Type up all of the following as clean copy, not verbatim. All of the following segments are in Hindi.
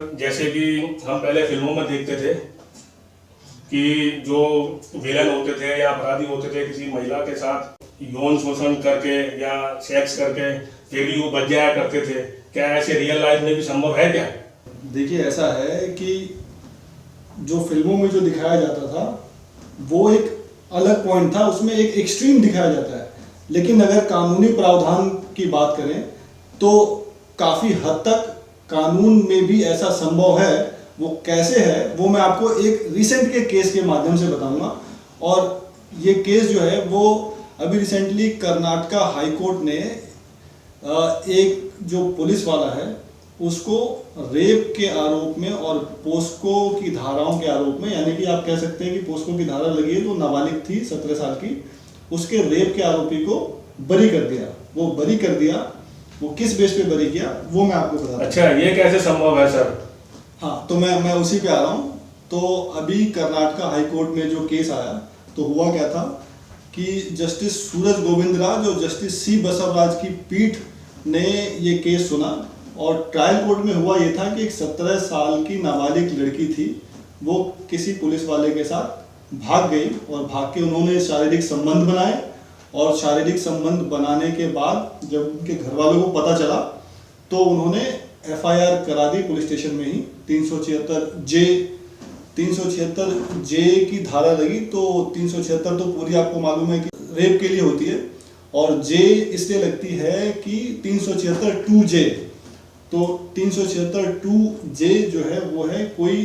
जैसे कि हम पहले फिल्मों में देखते थे कि जो विलन होते थे या अपराधी होते थे किसी महिला के साथ यौन शोषण करके या सेक्स करके फिर भी वो बच जाया करते थे। क्या ऐसे रियल लाइफ में भी संभव है क्या? देखिए, ऐसा है कि जो फिल्मों में जो दिखाया जाता था वो एक अलग पॉइंट था, उसमें एक एक्सट्रीम दिखाया जाता है। लेकिन अगर कानूनी प्रावधान की बात करें तो काफ़ी हद तक कानून में भी ऐसा संभव है। वो कैसे है वो मैं आपको एक रिसेंट के केस के माध्यम से बताऊंगा। और ये केस जो है वो अभी रिसेंटली कर्नाटका हाई कोर्ट ने एक जो पुलिस वाला है उसको रेप के आरोप में और पोस्को की धाराओं के आरोप में, यानी कि आप कह सकते हैं कि पोस्को की धारा लगी है तो नाबालिग थी 17 साल की, उसके रेप के आरोपी को बरी कर दिया। वो बरी कर दिया, वो किस बेस पे बरी किया वो मैं आपको बता दूं। अच्छा, ये कैसे संभव है सर? हाँ, तो मैं उसी पे आ रहा हूँ। तो अभी कर्नाटका हाई कोर्ट में जो केस आया तो हुआ क्या था कि जस्टिस सूरज गोविंदराज और जस्टिस सी बसवराज की पीठ ने ये केस सुना। और ट्रायल कोर्ट में हुआ ये था कि एक 17 साल की नाबालिग लड़की थी, वो किसी पुलिस वाले के साथ भाग गई और भाग के उन्होंने शारीरिक संबंध बनाए। और शारीरिक संबंध बनाने के बाद जब उनके घर वालों को पता चला तो उन्होंने एफआईआर करा दी पुलिस स्टेशन में ही। 376 जे की धारा लगी। तो 376 तो पूरी आपको मालूम है कि रेप के लिए होती है, और जे इसलिए लगती है कि 376 2 जे। तो 376 2 जे जो है वो है कोई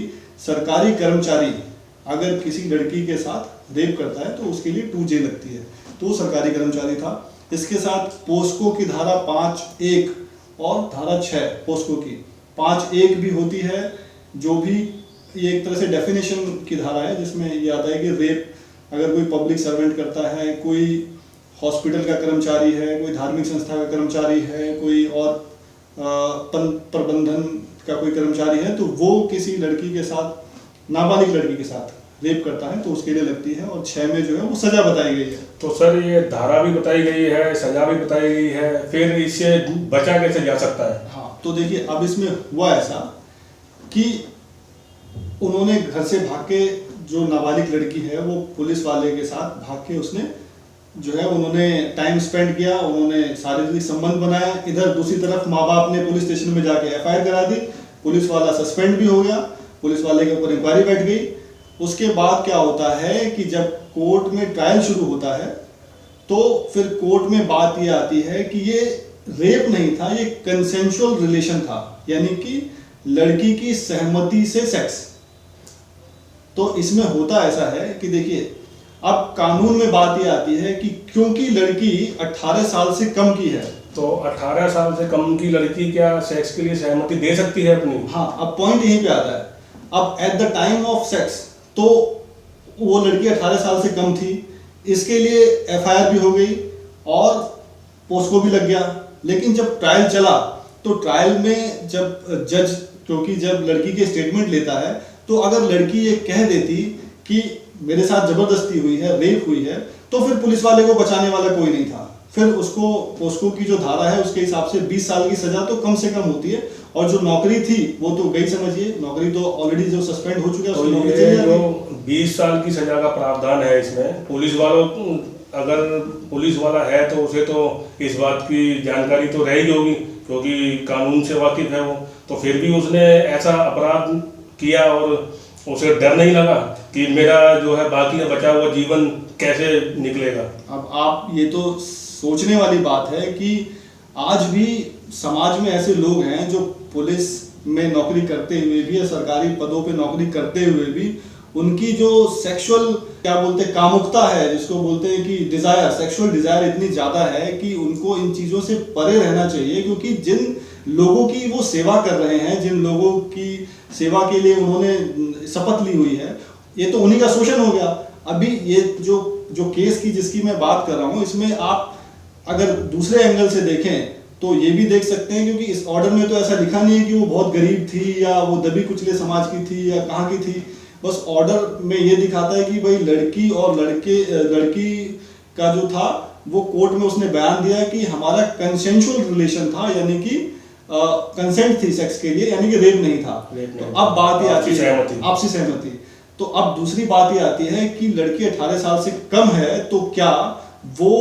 सरकारी कर्मचारी अगर किसी लड़की के साथ रेप करता है तो उसके लिए 2 जे लगती है। तो सरकारी कर्मचारी था। इसके साथ पोस्को की धारा 5(1) और धारा 6 पोस्को की 5(1) भी होती है, जो भी ये एक तरह से डेफिनेशन की धारा है जिसमें ये आता है कि रेप अगर कोई पब्लिक सर्वेंट करता है, कोई हॉस्पिटल का कर्मचारी है, कोई धार्मिक संस्था का कर्मचारी है, कोई और प्रबंधन का कोई कर्मचारी है, तो वो किसी लड़की के साथ, नाबालिग लड़की के साथ रेप करता है तो उसके लिए लगती है। और 6 में जो है वो सजा बताई गई है। तो सर ये धारा भी बताई गई है, सजा भी बताई गई है, फिर इससे बचा कैसे जा सकता है? हाँ, तो देखिए, अब इसमें हुआ ऐसा कि उन्होंने घर से भाग के, जो नाबालिग लड़की है वो पुलिस वाले के साथ भाग के उसने जो है उन्होंने टाइम स्पेंड किया, उन्होंने शारीरिक संबंध बनाया। इधर दूसरी तरफ माँ बाप ने पुलिस स्टेशन में जाके एफआईआर करा दी, पुलिस वाला सस्पेंड भी हो गया, पुलिस वाले के ऊपर इंक्वायरी बैठ गई। उसके बाद क्या होता है कि जब कोर्ट में ट्रायल शुरू होता है तो फिर कोर्ट में बात ये आती है कि ये रेप नहीं था, ये कंसेंशुअल रिलेशन था, यानी कि लड़की की सहमति से सेक्स। तो इसमें होता ऐसा है कि देखिए, अब कानून में बात ये आती है कि क्योंकि लड़की 18 साल से कम की है, तो 18 साल से कम की लड़की क्या सेक्स के लिए सहमति दे सकती है अपनी? हाँ, अब पॉइंट यहीं पे आता है। अब at the time of sex तो वो लड़की 18 साल से कम थी, इसके लिए एफआईआर भी हो गई और पोस्को भी लग गया। लेकिन जब ट्रायल चला तो ट्रायल में जब जज, क्योंकि जब लड़की के स्टेटमेंट लेता है तो अगर लड़की ये कह देती कि मेरे साथ जबरदस्ती हुई है, रेप हुई है, तो फिर पुलिस वाले को बचाने वाला कोई नहीं था। फिर उसको पोस्को की जो धारा है उसके हिसाब से 20 साल की सजा तो कम से कम होती है। और जो नौकरी थी वो तो गई, समझिए, नौकरी तो ऑलरेडी जो सस्पेंड हो चुका है तो उसकी नौकरी ये चली जो जाती। 20 साल की सजा का प्रावधान है इसमें, पुलिस वालों, अगर पुलिस वाला है तो उसे तो इस बात की जानकारी तो रहेगी होगी क्योंकि कानून से वाकिफ है वो, तो फिर भी उसने ऐसा अपराध किया और उसे डर नहीं लगा कि मेरा जो है बाकी का बचा हुआ जीवन कैसे निकलेगा? अब आप, ये तो सोचने वाली बात है कि आज भी समाज में ऐसे लोग हैं जो पुलिस में नौकरी करते हुए भी या सरकारी पदों पे नौकरी करते हुए भी उनकी जो सेक्सुअल, क्या बोलते हैं, कामुकता है, जिसको बोलते हैं कि डिजायर, सेक्सुअल डिजायर इतनी ज्यादा है कि उनको इन चीजों से परे रहना चाहिए। क्योंकि जिन लोगों की वो सेवा कर रहे हैं, जिन लोगों की सेवा के लिए उन्होंने शपथ ली हुई है, ये तो उन्हीं का शोषण हो गया। अभी ये जो केस की जिसकी मैं बात कर रहा हूँ, इसमें आप अगर दूसरे एंगल से देखें तो ये भी देख सकते हैं, क्योंकि इस ऑर्डर में तो ऐसा लिखा नहीं है कि वो बहुत गरीब थी या वो दबी कुचले समाज की थी या कहाँ की थी। बस ऑर्डर में ये दिखाता है कि भाई लड़की और लड़की का जो था वो कोर्ट में उसने बयान दिया कि हमारा कंसेंशुअल रिलेशन था, यानी कि कंसेंट थी सेक्स के लिए, यानी कि रेप नहीं था। तो अब बात ये आती है आपसी सहमति। तो अब दूसरी बात ये आती है कि लड़की 18 साल से कम है तो क्या वो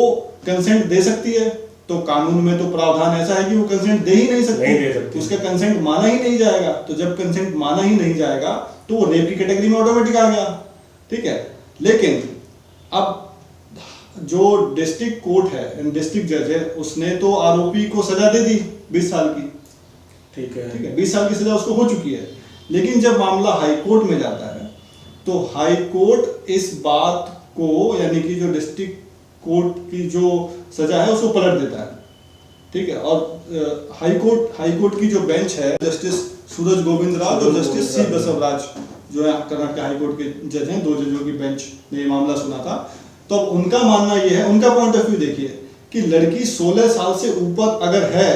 कंसेंट दे सकती है? तो कानून में तो प्रावधान ऐसा है कि वो कंसेंट दे ही नहीं सकती, उसका कंसेंट माना ही नहीं जाएगा। तो जब कंसेंट माना ही नहीं जाएगा तो वो रेप की कैटेगरी में ऑटोमेटिक आ गया, ठीक है। लेकिन अब जो डिस्ट्रिक्ट कोर्ट है, डिस्ट्रिक्ट जज है, उसने तो आरोपी को सजा दे दी 20 साल की, ठीक है 20 साल की सजा उसको हो चुकी है। लेकिन जब मामला हाई कोर्ट में जाता है तो हाई कोर्ट इस बात को, यानी कि जो डिस्ट्रिक्ट कोर्ट की जो सजा है उसको पलट देता है, ठीक है। और हाई कोर्ट की जो बेंच है, जस्टिस सूरज गोविंद राज और जस्टिस सी बसवराज जो है कर्नाटक हाई कोर्ट के जज हैं, 2 जजों की बेंच ने ये मामला सुना था। तो अब उनका मानना ये है, उनका पॉइंट ऑफ व्यू देखिए कि लड़की 16 साल से ऊपर अगर है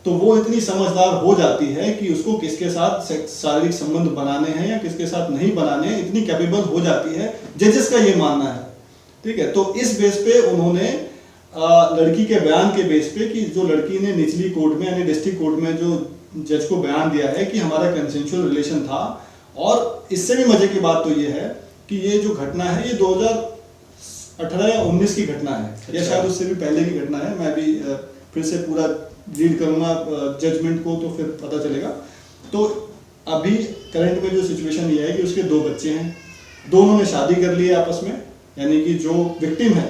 तो वो इतनी समझदार हो जाती है कि उसको किसके साथ शारीरिक संबंध बनाने हैं या किसके साथ नहीं बनाने हैं, इतनी कैपेबल हो जाती है, जजेस का ये मानना है, ठीक है। तो इस बेस पे उन्होंने लड़की के बयान के बेस पे कि जो लड़की ने निचली कोर्ट में यानी डिस्ट्रिक्ट कोर्ट में जो जज को बयान दिया है कि हमारा कंसेंशुअल रिलेशन था। और इससे भी मजे की बात तो ये है कि ये जो घटना है ये 2018 या 19 की घटना है, या शायद उससे भी पहले की घटना है। मैं भी फिर से पूरा रीड करूंगा जजमेंट को तो फिर पता चलेगा। तो अभी करंट में जो सिचुएशन ये है कि उसके 2 बच्चे हैं, दोनों ने शादी कर ली है आपस में, यानी कि जो विक्टिम है,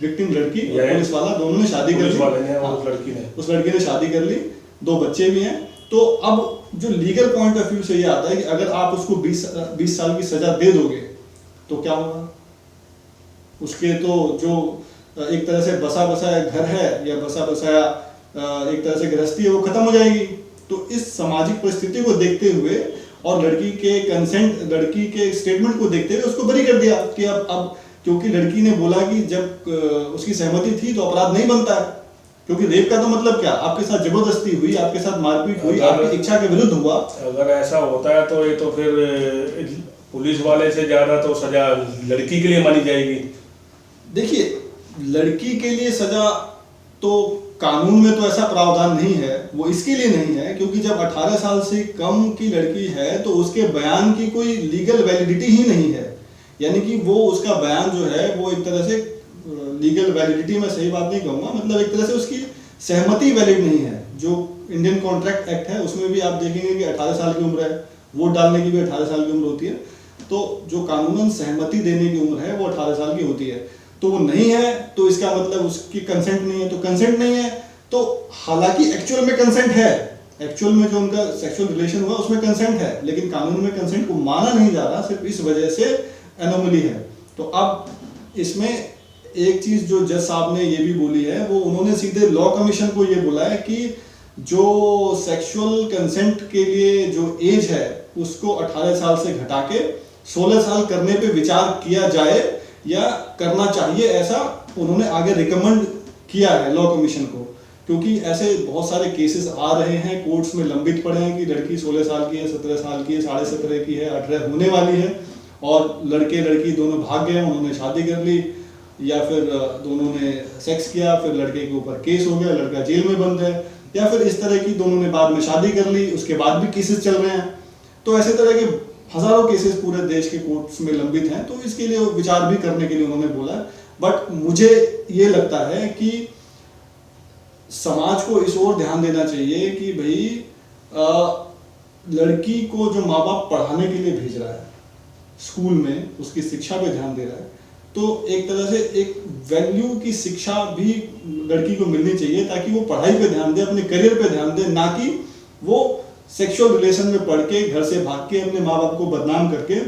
विक्टिम लड़की और पुलिस वाला, दोनों ने शादी कर ली, उस लड़की ने शादी कर ली, 2 बच्चे भी हैं। तो अब जो लीगल पॉइंट ऑफ व्यू से ये आता है कि अगर आप उसको 20 साल की सजा दे दोगे तो क्या होगा? उसके तो जो एक तरह से बसा बसाया घर है या बसा बसाया एक तरह से गृहस्थी है वो खत्म हो जाएगी। तो इस सामाजिक परिस्थिति को देखते हुए और लड़की के कंसेंट, लड़की के स्टेटमेंट को देखते हुए उसको बरी कर दिया कि अब क्योंकि लड़की ने बोला कि जब उसकी सहमति थी तो अपराध नहीं बनता है, क्योंकि रेप का तो मतलब क्या, आपके साथ जबरदस्ती हुई, आपके साथ मारपीट हुई, आपकी इच्छा के विरुद्ध हुआ। अगर ऐसा होता है तो ये तो फिर पुलिस वाले से ज्यादा तो सजा लड़की के लिए मानी जाएगी। देखिए, लड़की के लिए सजा तो कानून में तो ऐसा प्रावधान नहीं है, वो इसके लिए नहीं है क्योंकि जब 18 साल से कम की लड़की है तो उसके बयान की कोई लीगल वैलिडिटी ही नहीं है, यानी कि वो उसका बयान जो है वो एक तरह से लीगल वैलिडिटी, मैं सही बात नहीं कहूँगा, मतलब एक तरह से उसकी सहमति वैलिड नहीं है। जो इंडियन कॉन्ट्रैक्ट एक्ट है उसमें भी आप देखेंगे कि 18 साल की उम्र है, वोट डालने की भी 18 साल की उम्र होती है। तो जो कानूनन सहमति देने की उम्र है वो 18 साल की होती है। तो वो नहीं है तो इसका मतलब उसकी कंसेंट नहीं है, तो कंसेंट नहीं है तो हालांकि एक्चुअल में कंसेंट है, एक्चुअल में जो उनका सेक्सुअल रिलेशन हुआ उसमें कंसेंट है, लेकिन कानून में कंसेंट को माना नहीं जा रहा, सिर्फ इस वजह से एनोमली है। तो अब इसमें एक चीज जो जज साहब ने ये भी बोली है, वो उन्होंने सीधे लॉ कमीशन को ये बोला है कि जो सेक्सुअल कंसेंट के लिए जो एज है उसको 18 साल से घटा के 16 साल करने पे विचार किया जाए या करना चाहिए, ऐसा उन्होंने आगे रिकमेंड किया है लॉ कमीशन को। क्योंकि ऐसे बहुत सारे केसेस आ रहे हैं, कोर्ट्स में लंबित पड़े हैं कि लड़की 16 साल की है, 17 साल की है, 17.5 की है, 18 होने वाली है और लड़के लड़की दोनों भाग गए, उन्होंने शादी कर ली या फिर दोनों ने सेक्स किया, फिर लड़के के ऊपर केस हो गया, लड़का जेल में बंद है, या फिर इस तरह की दोनों ने बाद में शादी कर ली, उसके बाद भी केसेस चल रहे हैं। तो ऐसे तरह के हजारों केसेस पूरे देश के कोर्ट्स में लंबित हैं, तो इसके लिए विचार भी करने के लिए उन्होंने बोला है। बट मुझे ये लगता है कि समाज को इस ओर ध्यान देना चाहिए कि भाई लड़की को जो माँ बाप पढ़ाने के लिए भेज रहा है स्कूल में, उसकी शिक्षा पे ध्यान दे रहा है, तो एक तरह से एक वैल्यू की शिक्षा भी लड़की को मिलनी चाहिए ताकि वो पढ़ाई पे ध्यान दे, अपने करियर पे ध्यान दे, ना कि वो सेक्सुअल रिलेशन में पढ़ के घर से भाग के अपने माँ बाप को बदनाम करके,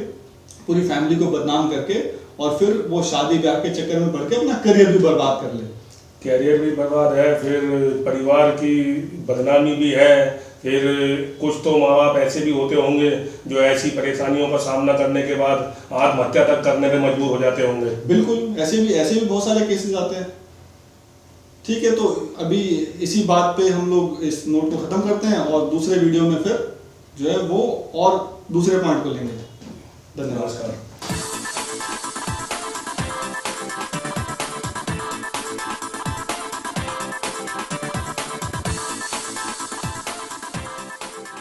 पूरी फैमिली को बदनाम करके और फिर वो शादी ब्याह के चक्कर में पड़ के अपना करियर भी बर्बाद कर ले। करियर भी बर्बाद है, फिर परिवार की बदनामी भी है, फिर कुछ तो माँ बाप ऐसे भी होते होंगे जो ऐसी परेशानियों का सामना करने के बाद आत्महत्या तक करने पे मजबूर हो जाते होंगे। बिल्कुल, ऐसे भी बहुत सारे केसेस आते हैं। ठीक है, तो अभी इसी बात पे हम लोग इस नोट को खत्म करते हैं और दूसरे वीडियो में फिर जो है वो और दूसरे पॉइंट को लेंगे। धन्यवाद।